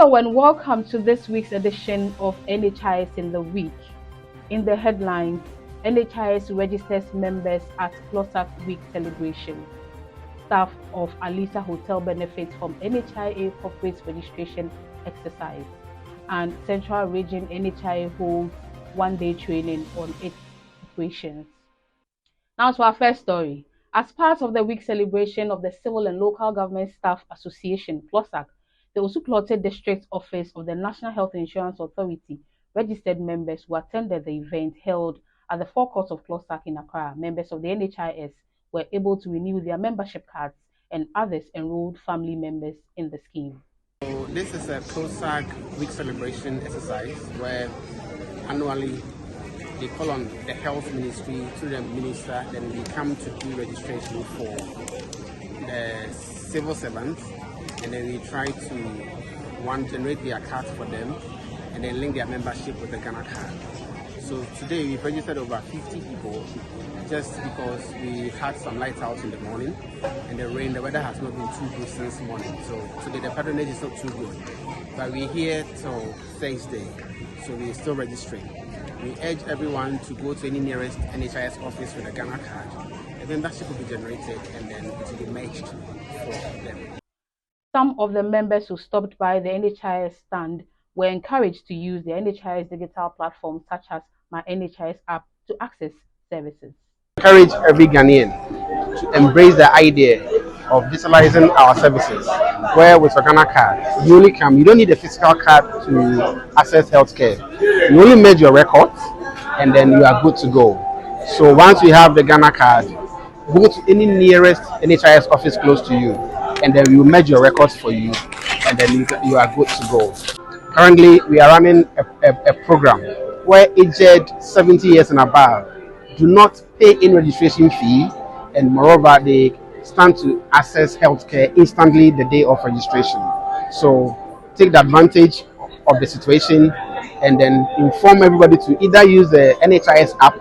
Hello and welcome to this week's edition of NHIS in the Week. In the headlines, NHIS registers members at CLOSAC Week celebration. Staff of Alisa Hotel benefits from NHIA corporate registration exercise. And Central Region NHIA holds one-day training on its operations. Now to our first story. As part of the week celebration of the Civil and Local Government Staff Association, CLOSAC, the Osu-Klote District Office of the National Health Insurance Authority registered members who attended the event held at the forecourt of CLOSAC in Accra. Members of the NHIS were able to renew their membership cards, and others enrolled family members in the scheme. So this is a CLOSAC week celebration exercise where annually they call on the health ministry to the minister, then we come to do registration for the civil servants, and then we try to generate their cards for them and then link their membership with the Ghana card. So today we've registered over 50 people just because we had some light out in the morning and the weather has not been too good since morning. So today the patronage is not too good. But we're here till Thursday, so we're still registering. We urge everyone to go to any nearest NHIS office with a Ghana card. A membership will be generated and then it will be matched for them. Some of the members who stopped by the NHIS stand were encouraged to use the NHIS digital platform such as My NHIS app to access services. Encourage every Ghanaian to embrace the idea of digitalizing our services, where with a Ghana card, you only come, you don't need a physical card to access healthcare. You only make your records and then you are good to go. So once you have the Ghana card, go to any nearest NHIS office close to you and then we will merge your records for you and then you are good to go. Currently, we are running a program where aged 70 years and above do not pay any registration fee, and moreover, they stand to access healthcare instantly the day of registration. So take the advantage of the situation and then inform everybody to either use the NHIS app.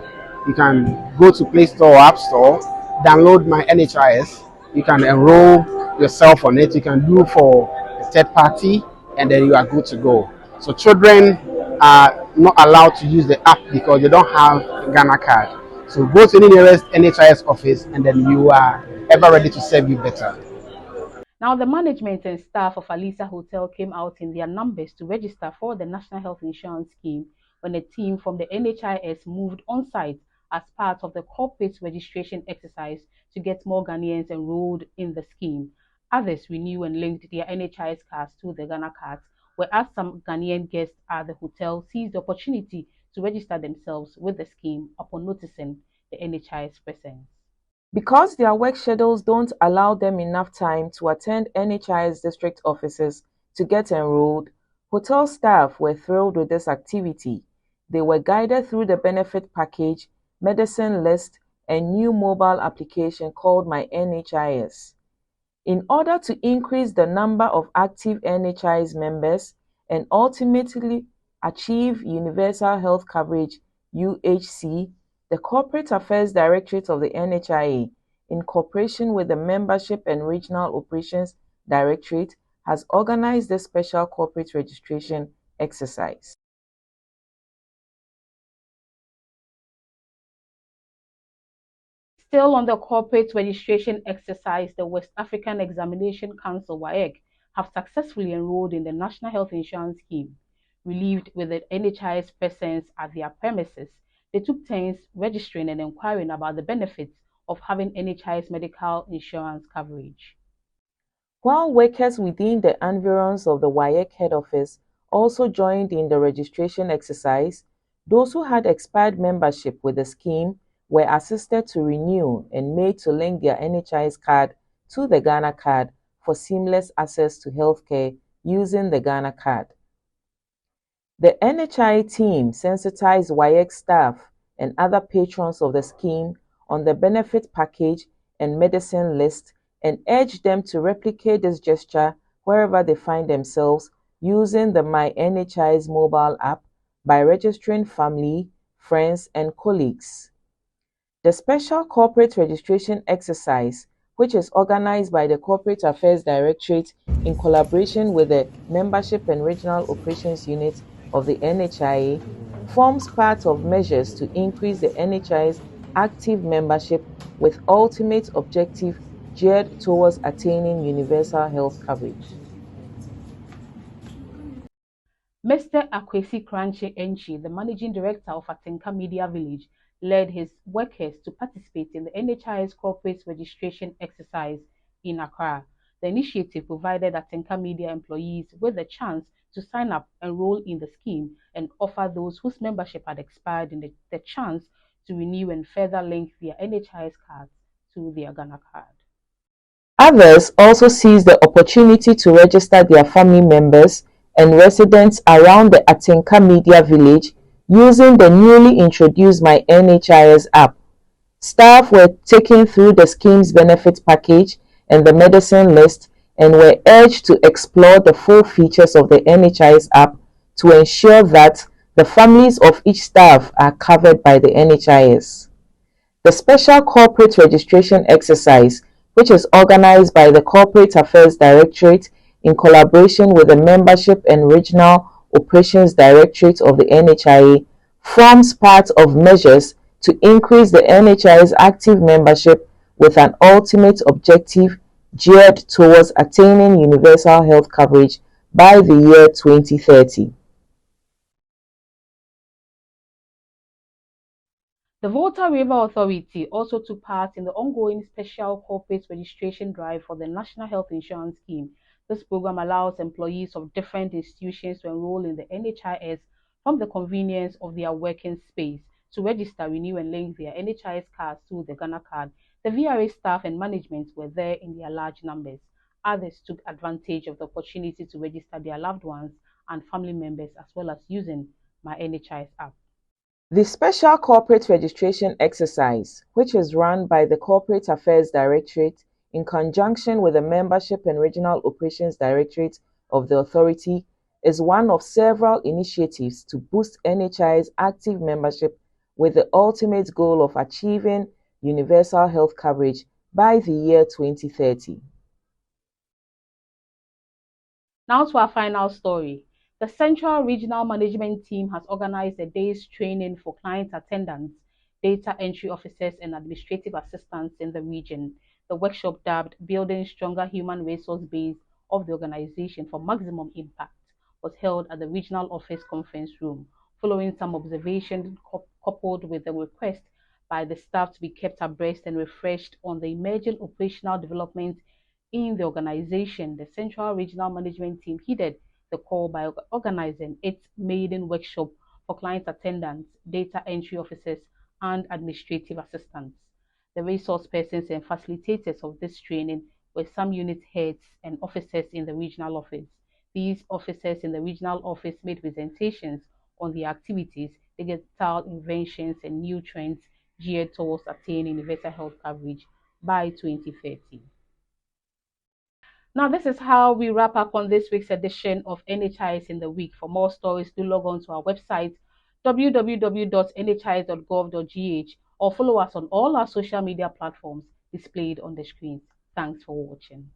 You can go to Play Store or App Store, download My NHIS. You can enroll yourself on it. You can do for a third party and then you are good to go. So children are not allowed to use the app because they don't have a Ghana card. So go to any nearest NHIS office and then you are ever ready to serve you better. Now, the management and staff of Alisa Hotel came out in their numbers to register for the National Health Insurance Scheme when a team from the NHIS moved on site as part of the corporate registration exercise to get more Ghanaians enrolled in the scheme. Others renew and linked their NHIS cards to the Ghana cards, whereas some Ghanaian guests at the hotel seized the opportunity to register themselves with the scheme upon noticing the NHIS presence. Because their work schedules don't allow them enough time to attend NHIS district offices to get enrolled, hotel staff were thrilled with this activity. They were guided through the benefit package, medicine list, and new mobile application called My NHIS. In order to increase the number of active NHIS members and ultimately achieve universal health coverage (UHC), the Corporate Affairs Directorate of the NHIA, in cooperation with the Membership and Regional Operations Directorate, has organized this special corporate registration exercise. Still on the corporate registration exercise, the West African Examination Council (WAEC) have successfully enrolled in the National Health Insurance Scheme. Relieved with the NHIS presence at their premises, they took turns registering and inquiring about the benefits of having NHIS medical insurance coverage. While workers within the environs of the WAEC head office also joined in the registration exercise, those who had expired membership with the scheme were assisted to renew and made to link their NHIS card to the Ghana card for seamless access to healthcare using the Ghana card. The NHI team sensitized WAEC staff and other patrons of the scheme on the benefit package and medicine list and urged them to replicate this gesture wherever they find themselves using the My NHIS mobile app by registering family, friends, and colleagues. The special corporate registration exercise which is organized by the Corporate Affairs Directorate in collaboration with the Membership and Regional Operations Unit of the NHIA, forms part of measures to increase the NHI's active membership with ultimate objective geared towards attaining universal health coverage. Mr. Akwesi Kranche Enchi, the managing director of ATINKA Media Village, led his workers to participate in the NHIS corporate registration exercise in Accra. The initiative provided ATINKA Media employees with the chance to sign up, enroll in the scheme, and offer those whose membership had expired in the chance to renew and further link their NHIS cards to their Ghana card. Others also seized the opportunity to register their family members and residents around the ATINKA Media Village using the newly introduced My NHIS app. Staff were taken through the scheme's benefit package and the medicine list and were urged to explore the full features of the NHIS app to ensure that the families of each staff are covered by the NHIS. The Special Corporate Registration Exercise, which is organized by the Corporate Affairs Directorate in collaboration with the Membership and Regional Operations Directorate of the NHIA, forms part of measures to increase the NHI's active membership with an ultimate objective geared towards attaining universal health coverage by the year 2030. The VOLTA River Authority also took part in the ongoing Special Corporate Registration Drive for the National Health Insurance Scheme. This program allows employees of different institutions to enroll in the NHIS from the convenience of their working space. To register, renew, and link their NHIS cards to the Ghana card, the VRA staff and management were there in their large numbers. Others took advantage of the opportunity to register their loved ones and family members, as well as using My NHIS app. The Special Corporate Registration Exercise, which is run by the Corporate Affairs Directorate in conjunction with the Membership and Regional Operations Directorate of the Authority, is one of several initiatives to boost NHI's active membership with the ultimate goal of achieving universal health coverage by the year 2030. Now to our final story. The Central Regional Management Team has organized a day's training for client attendants, data entry officers, and administrative assistants in the region. The workshop, dubbed Building Stronger Human Resource Base of the Organization for Maximum Impact, was held at the Regional Office Conference Room, following some observations coupled with the request by the staff to be kept abreast and refreshed on the emerging operational developments in the organization. The Central Regional Management Team heeded the call by organizing its maiden workshop for client attendants, data entry officers, and administrative assistants. The resource persons and facilitators of this training were some unit heads and officers in the regional office. These officers in the regional office made presentations on the activities, digital inventions, and new trends geared towards attaining universal health coverage by 2030. Now, this is how we wrap up on this week's edition of NHIS in the Week. For more stories, do log on to our website, www.nhis.gov.gh, or follow us on all our social media platforms displayed on the screen. Thanks for watching.